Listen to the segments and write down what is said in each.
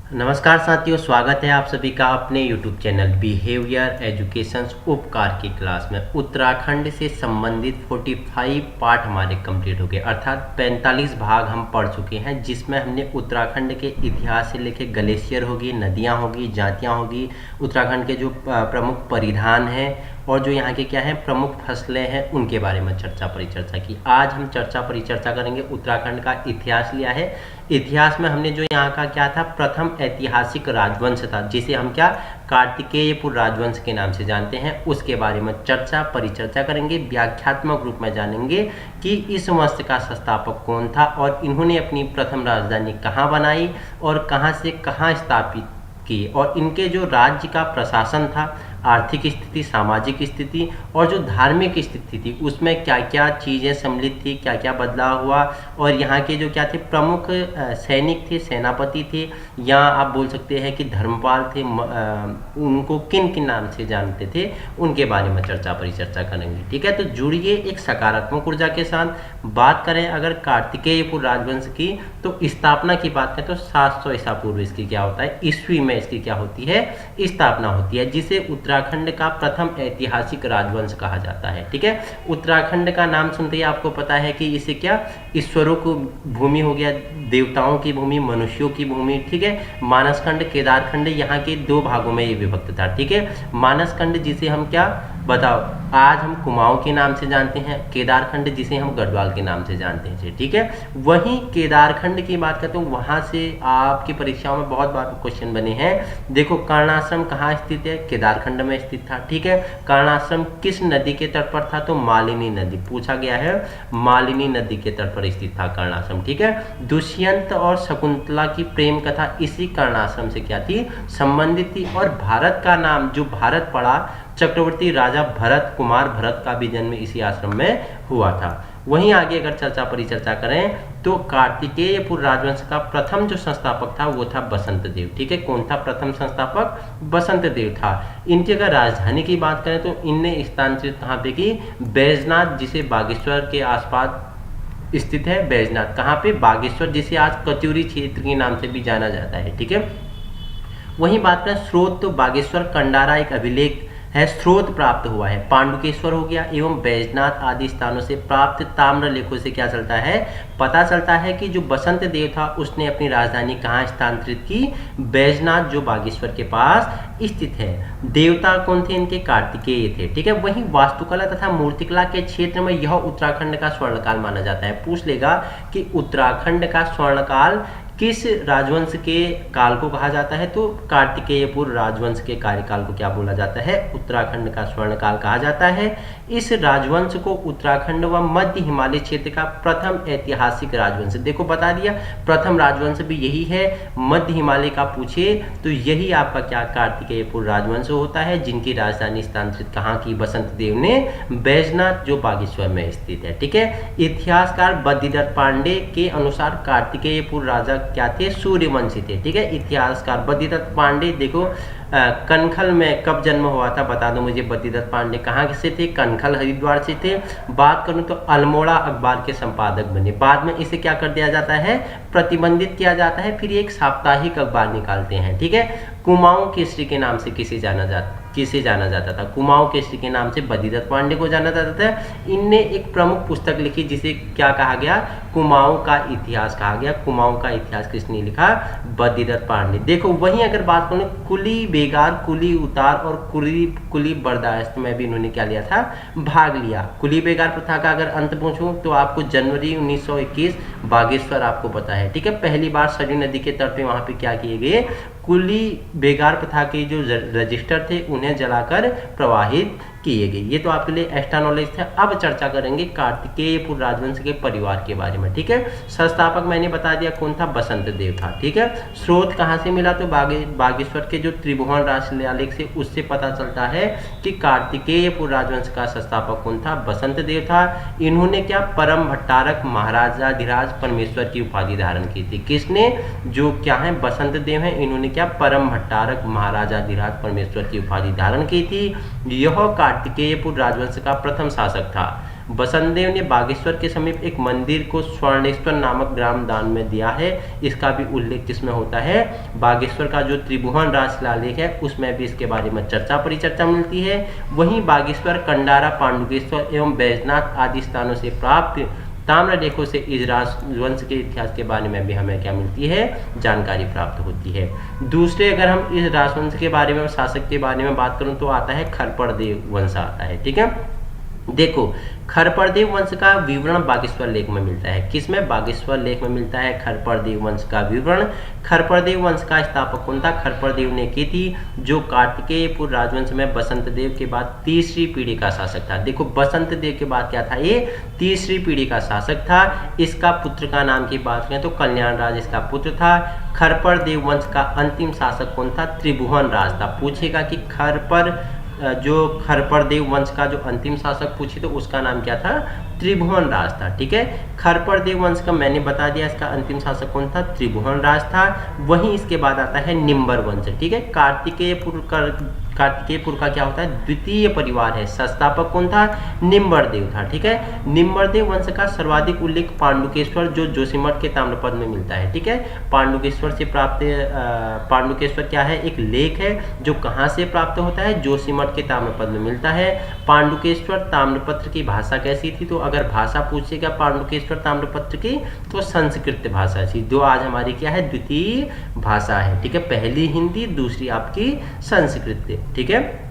नमस्कार साथियों, स्वागत है आप सभी का अपने YouTube चैनल बिहेवियर एजुकेशन उपकार की क्लास में। उत्तराखंड से संबंधित 45 पार्ट हमारे कंप्लीट हो गए, अर्थात 45 भाग हम पढ़ चुके हैं, जिसमें हमने उत्तराखंड के इतिहास से लेकर ग्लेशियर होगी, नदियाँ होगी, जातियाँ होगी, उत्तराखंड के जो प्रमुख परिधान हैं और जो यहाँ के क्या हैं प्रमुख फसलें हैं उनके बारे में चर्चा परिचर्चा की। आज हम चर्चा परिचर्चा करेंगे। उत्तराखंड का इतिहास लिया है। इतिहास में हमने जो यहाँ का क्या था, प्रथम ऐतिहासिक राजवंश था जिसे हम क्या कार्तिकेयपुर राजवंश के नाम से जानते हैं, उसके बारे में चर्चा परिचर्चा करेंगे। व्याख्यात्मक रूप में जानेंगे कि इस वंश का संस्थापक कौन था और इन्होंने अपनी प्रथम राजधानी कहाँ बनाई और कहाँ से कहाँ स्थापित की, और इनके जो राज्य का प्रशासन था, आर्थिक स्थिति, सामाजिक स्थिति और जो धार्मिक स्थिति थी, उसमें क्या क्या चीज़ें सम्मिलित थी, क्या क्या बदलाव हुआ, और यहाँ के जो क्या थे प्रमुख सैनिक थे, सेनापति थे, या आप बोल सकते हैं कि धर्मपाल थे, उनको किन किन नाम से जानते थे, उनके बारे में चर्चा परिचर्चा करेंगे। ठीक है, तो जुड़िए एक सकारात्मक ऊर्जा के साथ। बात करें अगर कार्तिकेयपुर राजवंश की, तो स्थापना की बात करें तो 700 ईसा पूर्व इसकी क्या होता है, ईस्वी में इसकी क्या होती है, स्थापना होती है, जिसे उत्तराखंड का प्रथम ऐतिहासिक राजवंश कहा जाता है। ठीक है, उत्तराखंड का नाम सुनते ही आपको पता है कि इसे क्या ईश्वरों की भूमि हो गया, देवताओं की भूमि, मनुष्यों की भूमि। ठीक है, मानसखंड, केदारखंड यहाँ के दो भागों में ये विभक्त था। ठीक है, मानसखंड जिसे हम क्या बताओ आज हम कुमाऊं के नाम से जानते हैं, केदारखंड जिसे हम गढ़वाल के नाम से जानते हैं। ठीक है, वहीं केदारखंड की बात करते हैं, वहां से आपकी परीक्षाओं में बहुत बार क्वेश्चन बने हैं। देखो, कर्णाश्रम कहाँ स्थित है, केदारखंड में स्थित था। ठीक है, कर्णाश्रम किस नदी के तट पर था, तो मालिनी नदी, पूछा गया है, मालिनी नदी के तट पर स्थित था कर्णाश्रम। ठीक है, दुष्यंत और शकुंतला की प्रेम कथा इसी कर्णाश्रम से क्या थी, संबंधित थी। और भारत का नाम जो भारत पड़ा, चक्रवर्ती राजा भरत कुमार भरत का भी जन्म इसी आश्रम में हुआ था। वहीं आगे अगर चर्चा परिचर्चा करें तो कार्तिकेयपुर राजवंश का प्रथम जो संस्थापक था वो था बसंत देव। ठीक है, कौन था प्रथम संस्थापक, बसंत देव था। इनकी अगर राजधानी की बात करें तो इनने स्थानांतरित कहाँ पे की, बैजनाथ, जिसे बागेश्वर के आसपास स्थित है। बैजनाथ कहाँ पे, बागेश्वर, जिसे आज कचूरी क्षेत्र के नाम से भी जाना जाता है। ठीक है, वहीं बात करें स्रोत, तो बागेश्वर कंडारा एक अभिलेख है, स्रोत प्राप्त हुआ है, पांडुकेश्वर हो गया एवं बैजनाथ आदि स्थानों से प्राप्त ताम्र लेखों से क्या चलता है, पता चलता है कि जो बसंत देव था उसने अपनी राजधानी कहाँ स्थानांतरित की, बैजनाथ, जो बागेश्वर के पास स्थित है। देवता कौन थे इनके, कार्तिकेय थे। ठीक है, वहीं वास्तुकला तथा मूर्तिकला के क्षेत्र में यह उत्तराखंड का स्वर्णकाल माना जाता है। पूछ लेगा कि उत्तराखंड का स्वर्णकाल किस राजवंश के काल को कहा जाता है, तो कार्तिकेयपुर राजवंश के कार्यकाल को क्या बोला जाता है, उत्तराखंड का स्वर्णकाल कहा जाता है। इस राजवंश को उत्तराखंड व मध्य हिमालय क्षेत्र का प्रथम ऐतिहासिक राजवंश, देखो बता दिया, प्रथम राजवंश भी यही है। मध्य हिमालय का पूछे तो यही आपका क्या कार्तिकेयपुर राजवंश होता है, जिनकी राजधानी स्थानांतरित कहाँ की, बसंत देव ने, बैजनाथ, जो बागेश्वर में स्थित है। ठीक है, इतिहासकार बद्रीदत्त पांडे के अनुसार कार्तिकेयपुर राजा क्या थे, सूर्यवंशी थे। ठीक है, इतिहासकार बद्रीदत्त पांडे, देखो कनखल में कब जन्म हुआ था, बता दो मुझे। बद्रीदत्त पांडे कहाँ से थे, कनखल हरिद्वार से थे। बात करूं तो अल्मोड़ा अखबार के संपादक बने, बाद में इसे क्या कर दिया जाता है, प्रतिबंधित किया जाता है, फिर एक साप्ताहिक अखबार निकालते हैं। ठीक है, कुमाऊं केसरी के नाम से किसे जाना जाता था, कुमाऊं केसरी के नाम से बद्रीदत्त पांडे को जाना जाता था। इनने एक प्रमुख पुस्तक लिखी जिसे क्या कहा गया, कुमाऊं का इतिहास कहा गया। कुमाऊं का इतिहास किसने लिखा, बद्रीदत्त पांडे। देखो, वहीं अगर बात करूं कुली बेगार, कुली उतार और कुली बर्दाश्त में भी इन्होंने क्या लिया था, भाग लिया। कुली बेगार प्रथा का अगर अंत पूछूं तो आपको जनवरी 1921 बागेश्वर आपको पता है। ठीक है, पहली बार सरयू नदी के तट पे वहां पे क्या किए गए, कुली बेगार प्रथा के जो रजिस्टर थे उन्हें जलाकर प्रवाहित किए गए। ये तो आपके लिए एक्स्ट्रा नॉलेज था। अब चर्चा करेंगे कार्तिकेयपुर राजवंश के परिवार के बारे में। ठीक है, संस्थापक मैंने बता दिया कौन था, बसंत देव था। ठीक है, स्रोत कहाँ से मिला, तो बागेश्वर के जो त्रिभुवन राजशिलालेख से उससे पता चलता है कि कार्तिकेयपुर राजवंश का संस्थापक कौन था, बसंत देव था। इन्होंने क्या परम भट्टारक महाराजाधिराज परमेश्वर की उपाधि धारण की थी। किसने, जो क्या है बसंत देव है, इन्होंने क्या परम भट्टारक महाराजाधिराज परमेश्वर की उपाधि धारण की थी। यह कार्तिकेयपुर राजवंश का प्रथम शासक था। बसंत देव ने बागेश्वर के समीप एक मंदिर को स्वर्णेश्वर नामक ग्राम दान में दिया है। इसका भी उल्लेख किसमें होता है, बागेश्वर का जो त्रिभुवन राज शिलालेख है उसमें भी इसके बारे में चर्चा परिचर्चा मिलती है। वहीं बागेश्वर, कंडारा, पांडुकेश्वर एवं बैजनाथ आदि स्थानों से प्राप्त ताम्र लेखों से इस राजवंश के इतिहास के बारे में भी हमें क्या मिलती है, जानकारी प्राप्त होती है। दूसरे अगर हम इस राजवंश के बारे में, शासक के बारे में बात करूं तो आता है खरपड़देव वंश आता है। ठीक है, देखो खरपड़देव वंश का विवरण बागेश्वर लेख में मिलता है। किसमें, बागेश्वर लेख में मिलता है खरपड़देव वंश का विवरण। खरपड़देव वंश का स्थापक कौन था, खरपड़देव ने की थी, जो कार्तिकेयपुर राजवंश में बसंत देव के बाद तीसरी पीढ़ी का शासक था। देखो बसंत देव के बाद क्या था, ये तीसरी पीढ़ी का शासक था। इसका पुत्र का नाम की बात करें तो कल्याण राज इसका पुत्र था। खरपड़देव वंश का अंतिम शासक कौन था, त्रिभुवन राज था। पूछेगा कि जो खरपड़देव वंश का जो अंतिम शासक पूछे तो उसका नाम क्या था, त्रिभुवन राज था। ठीक है, खरपड़देव वंश का मैंने बता दिया, इसका अंतिम शासक कौन था, त्रिभुवन राज था। वहीं इसके बाद आता है निम्बर वंश। ठीक है, कार्तिकेयपुर का क्या होता है, द्वितीय परिवार है। संस्थापक कौन था, निम्बरदेव था। ठीक है, निम्बरदेव वंश का सर्वाधिक उल्लेख पांडुकेश्वर जो जोशीमठ के ताम्रपद में मिलता है। ठीक है, पांडुकेश्वर से प्राप्त पांडुकेश्वर क्या है, एक लेख है जो कहाँ से प्राप्त होता है, जोशीमठ के ताम्रपद में मिलता है। पांडुकेश्वर ताम्रपत्र की भाषा कैसी थी, तो अगर भाषा पूछेगा पांडुकेश्वर ताम्रपत्र की तो संस्कृत भाषा थी, जो आज हमारी क्या है, द्वितीय भाषा है। ठीक है, पहली हिंदी, दूसरी आपकी संस्कृत। ठीक है,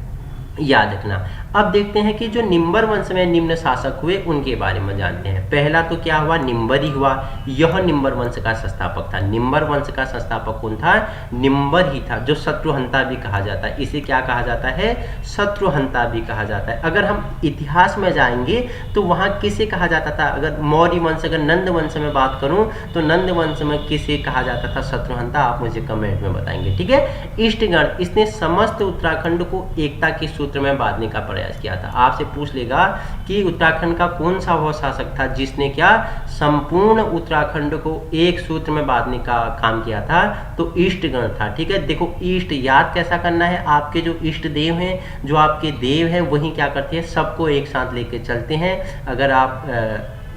याद रखना। अब देखते हैं कि जो निम्बर वंश में निम्न शासक हुए उनके बारे में जानते हैं। पहला तो क्या हुआ, निम्बर ही हुआ। यह निम्बर वंश का संस्थापक था। निम्बर वंश का संस्थापक कौन था, निम्बर ही था, जो शत्रुहंता भी कहा जाता है। इसे क्या कहा जाता है, शत्रुहंता भी कहा जाता है। अगर हम इतिहास में जाएंगे तो वहाँ किसे कहा जाता था, अगर मौर्य वंश, अगर नंद वंश में बात करूँ तो नंद वंश में किसे कहा जाता था, शत्रुहंता। आप मुझे कमेंट में बताएंगे। ठीक है, इष्टगण, इसने समस्त उत्तराखंड को एकता के सूत्र में बांधने का प्रयास किया था। आपसे पूछ लेगा कि उत्तराखंड का कौन सा वह शासक था जिसने क्या, संपूर्ण उत्तराखंड को एक सूत्र में बांधने का काम किया था, तो इष्टगण था। ठीक है, देखो इष्ट याद कैसा करना है, आपके जो इष्ट देव हैं, जो आपके देव हैं, वही क्या करते हैं, सबको एक साथ लेके चलते हैं। अगर आप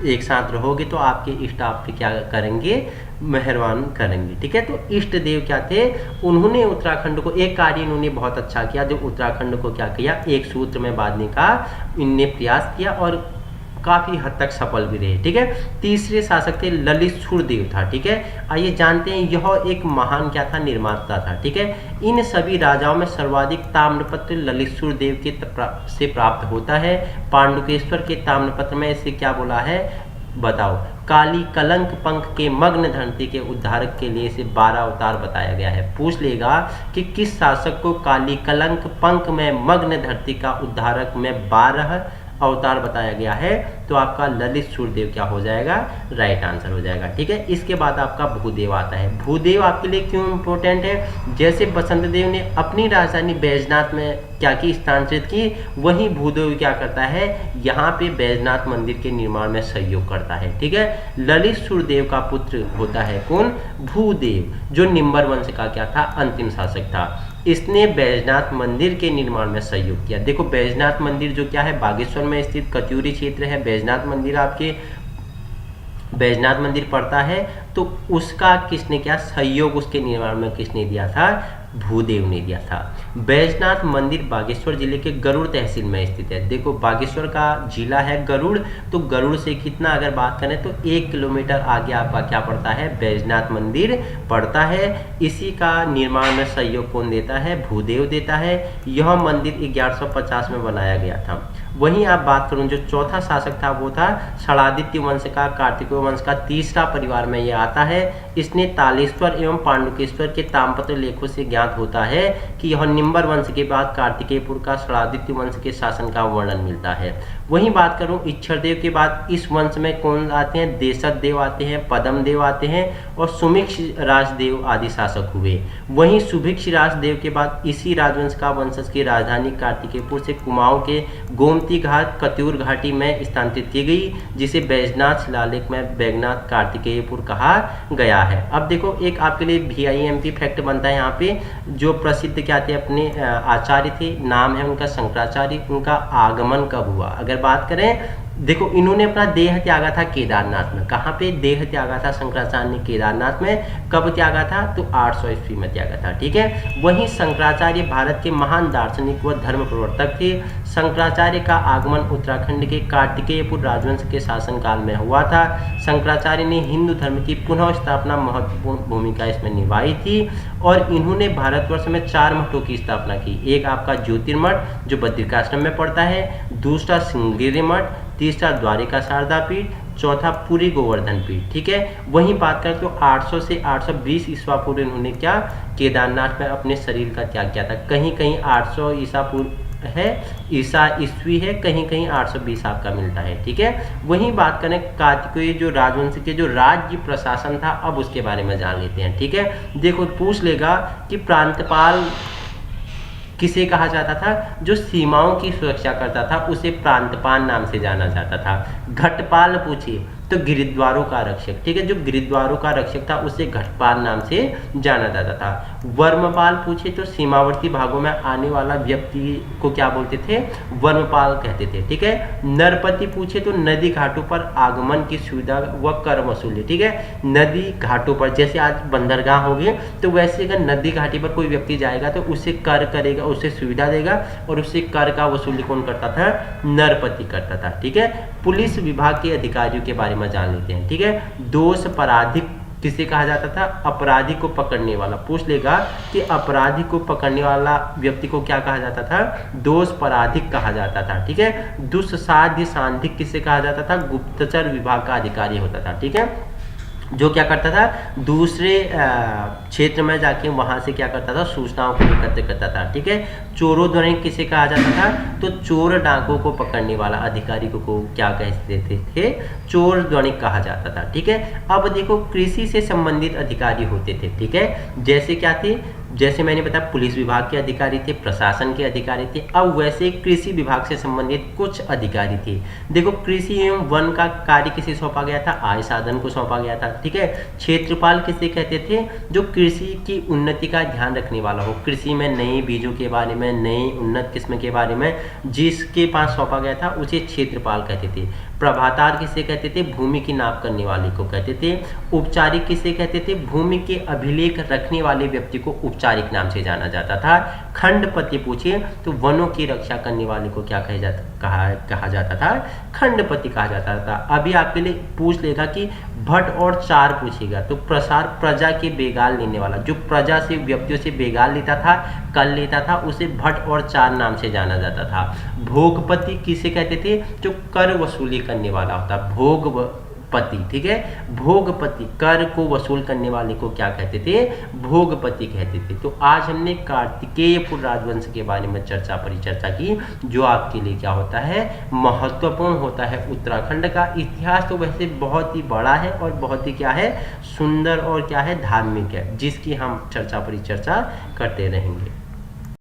एक साथ रहोगे तो आपके इष्ट आप पे क्या करेंगे, मेहरबान करेंगे। ठीक है, तो इष्ट देव क्या थे, उन्होंने उत्तराखंड को, एक कार्य इन्होंने बहुत अच्छा किया, जो उत्तराखंड को क्या किया, एक सूत्र में बांधने का इनने प्रयास किया और काफी हद तक सफल भी रहे। ठीक है, तीसरे शासक थे ललित सुरदेव था। ठीक है, आइए जानते हैं, यह एक महान क्या था, निर्माता था। ठीक है, इन सभी राजाओं में सर्वाधिक ताम्रपत्र ललित सुरदेव के से प्राप्त होता है। पांडुकेश्वर के ताम्रपत्र में इसे क्या बोला है, बताओ, काली कलंक पंख के मग्न धरती के उद्धारक के लिए इसे 12 अवतार बताया गया है। पूछ लेगा कि किस शासक को काली कलंक पंख में मग्न धरती का उद्धारक में 12 अवतार बताया गया है, तो आपका ललित सुरदेव क्या हो जाएगा, राइट आंसर हो जाएगा। ठीक है, इसके बाद आपका भूदेव आता है। भूदेव आपके लिए क्यों इंपॉर्टेंट है, जैसे बसंत देव ने अपनी राजधानी बैजनाथ में क्या की, स्थानांतरित की, वहीं भूदेव क्या करता है, यहाँ पे बैजनाथ मंदिर के निर्माण में सहयोग करता है। ठीक है, ललित सुरदेव का पुत्र होता है कौन, भूदेव, जो निम्बर वंश का क्या था, अंतिम शासक था। इसने बैजनाथ मंदिर के निर्माण में सहयोग किया। देखो बैजनाथ मंदिर जो क्या है, बागेश्वर में स्थित कत्यूरी क्षेत्र है। बैजनाथ मंदिर आपके बैजनाथ मंदिर पड़ता है, तो उसका किसने क्या सहयोग, उसके निर्माण में किसने दिया था, भूदेव ने दिया था। बैजनाथ मंदिर बागेश्वर जिले के गरुड़ तहसील में स्थित है। देखो बागेश्वर का जिला है गरुड़, तो गरुड़ से कितना अगर बात करें तो 1 किलोमीटर आगे आपका क्या पड़ता है, बैजनाथ मंदिर पड़ता है। इसी का निर्माण में सहयोग कौन देता है, भूदेव देता है। यह मंदिर 1150 में बनाया गया था। वहीं आप बात करूं जो चौथा शासक था वो था षडादित्य वंश का, कार्तिकेय वंश का तीसरा परिवार में ये आता है। इसने तालेश्वर एवं पांडुकेश्वर के ताम्रपत्र लेखों से ज्ञात होता है कि यह निम्बर वंश के बाद कार्तिकेयपुर का षडादित्य वंश के शासन का वर्णन मिलता है। वहीं बात करूं इच्छरदेव के बाद इस वंश में कौन आते हैं, देशक देव आते हैं, पदम देव आते हैं और सुमिक्ष राजदेव आदि शासक हुए। वहीं सुभिक्ष राजदेव के बाद इसी राजवंश का वंशज की राजधानी कार्तिकेयपुर से कुमाऊं के गोमती घाट कत्यूर घाटी में स्थानांतरित की गई, जिसे बैजनाथ शिलालेख में बैजनाथ कार्तिकेयपुर कहा गया है। अब देखो एक आपके लिए VIMP फैक्ट बनता है यहाँ पे, जो प्रसिद्ध क्या थे अपने आचार्य थे, नाम है उनका शंकराचार्य, उनका आगमन कब हुआ। अगर बात करें देखो इन्होंने अपना देह त्यागा था केदारनाथ में। कहाँ पे देह त्यागा था शंकराचार्य ने? केदारनाथ में। कब त्यागा था? तो 800 ईस्वी में त्यागा था। ठीक है। वहीं शंकराचार्य भारत के महान दार्शनिक व धर्म प्रवर्तक थे। शंकराचार्य का आगमन उत्तराखंड के कार्तिकेयपुर राजवंश के शासनकाल में हुआ था। शंकराचार्य ने हिंदू धर्म की पुनः स्थापना महत्वपूर्ण भूमिका इसमें निभाई थी और इन्होंने भारतवर्ष में 4 मठों की स्थापना की। एक आपका ज्योतिर्मठ जो बद्रिकाश्रम में पड़ता है, दूसरा श्रृंगेरी मठ, तीसरा द्वारिका शारदा पीठ, चौथा पूरी गोवर्धन पीठ। ठीक है। वहीं बात करें तो 800 से 820 ईस्वा पूर्व इन्होंने क्या केदारनाथ में अपने शरीर का त्याग किया था। कहीं कहीं 800 ईसा पूर्व है, ईसा ईस्वी है, कहीं कहीं 820 आपका मिलता है। ठीक है। वहीं बात करें कार्तिकेय जो राजवंश के जो राज्य प्रशासन था, अब उसके बारे में जान लेते हैं। ठीक है। देखो पूछ लेगा कि प्रांतपाल किसे कहा जाता था? जो सीमाओं की सुरक्षा करता था उसे प्रांतपाल नाम से जाना जाता था। घटपाल पूछिए तो गिरिद्वारों का रक्षक। ठीक है। जो गिरिद्वारों का रक्षक था उसे घटपाल नाम से जाना जाता था। वर्मपाल पूछे तो सीमावर्ती भागों में आने वाला व्यक्ति को क्या बोलते थे? वर्मपाल कहते थे। ठीक है। नरपति पूछे तो नदी घाटों पर आगमन की सुविधा व कर वसूली। ठीक है। नदी घाटों पर जैसे आज बंदरगाह हो गए तो वैसे अगर नदी घाटी पर कोई व्यक्ति जाएगा तो उसे कर करेगा, उसे सुविधा देगा और उससे कर का वसूली कौन करता था? नरपति करता था। ठीक है। पुलिस विभाग के अधिकारियों के बारे में जान लेते हैं। ठीक है। दोष पराधिक किसे कहा जाता था? अपराधी को पकड़ने वाला। पूछ लेगा कि अपराधी को पकड़ने वाला व्यक्ति को क्या कहा जाता था? दोष पराधिक कहा जाता था। ठीक है। दुस्साध्य सांधिक किसे कहा जाता था? गुप्तचर विभाग का अधिकारी होता था। ठीक है। जो क्या करता था? दूसरे क्षेत्र में जाके वहां से क्या करता था? सूचनाओं को एकत्र करता था। ठीक है। चोरों द्वारा किसे कहा जाता था? तो चोर डाकुओं को पकड़ने वाला अधिकारी को क्या कहते थे? चोर द्वारिक कहा जाता था। ठीक है। अब देखो कृषि से संबंधित अधिकारी होते थे। ठीक है। जैसे क्या थे? जैसे मैंने बताया पुलिस विभाग के अधिकारी थे, प्रशासन के अधिकारी थे। अब वैसे कृषि विभाग से संबंधित कुछ अधिकारी थे। देखो कृषि एवं वन का कार्य किसे सौंपा गया था? आय साधन को सौंपा गया था। ठीक है। क्षेत्रपाल किसे कहते थे? जो कृषि की उन्नति का ध्यान रखने वाला हो, कृषि में नए बीजों के बारे में, नई उन्नत किस्म के बारे में जिसके पास सौंपा गया था उसे क्षेत्रपाल कहते थे। प्रभातार किसे कहते थे? भूमि की नाप करने वाले को कहते थे। उपचारिक किसे कहते थे? भूमि के अभिलेख रखने वाले व्यक्ति को उपचारिक नाम से जाना जाता था। खंडपति पूछिए तो वनों की रक्षा करने वाले को क्या कहा जाता था? खंडपति कहा जाता था। अभी आपके लिए पूछ लेगा कि भट्ट और चार पूछेगा तो प्रसार प्रजा के बेगाल लेने वाला, जो प्रजा से व्यक्तियों से बेगाल लेता था, कर लेता था, उसे भट्ट और चार नाम से जाना जाता था। भोगपति किसे कहते थे? जो कर वसूली करने वाला होता, भोगपति। ठीक है। भोगपति कर को वसूल करने वाले को क्या कहते थे? भोगपति कहते थे। तो आज हमने कार्तिकेयपुर राजवंश के बारे में परिचर्चा की, जो आपके लिए क्या होता है? महत्वपूर्ण होता है। उत्तराखंड का इतिहास तो वैसे बहुत ही बड़ा है और बहुत ही क्या है? सुंदर और क्या है? धार्मिक है, जिसकी हम परिचर्चा करते रहेंगे।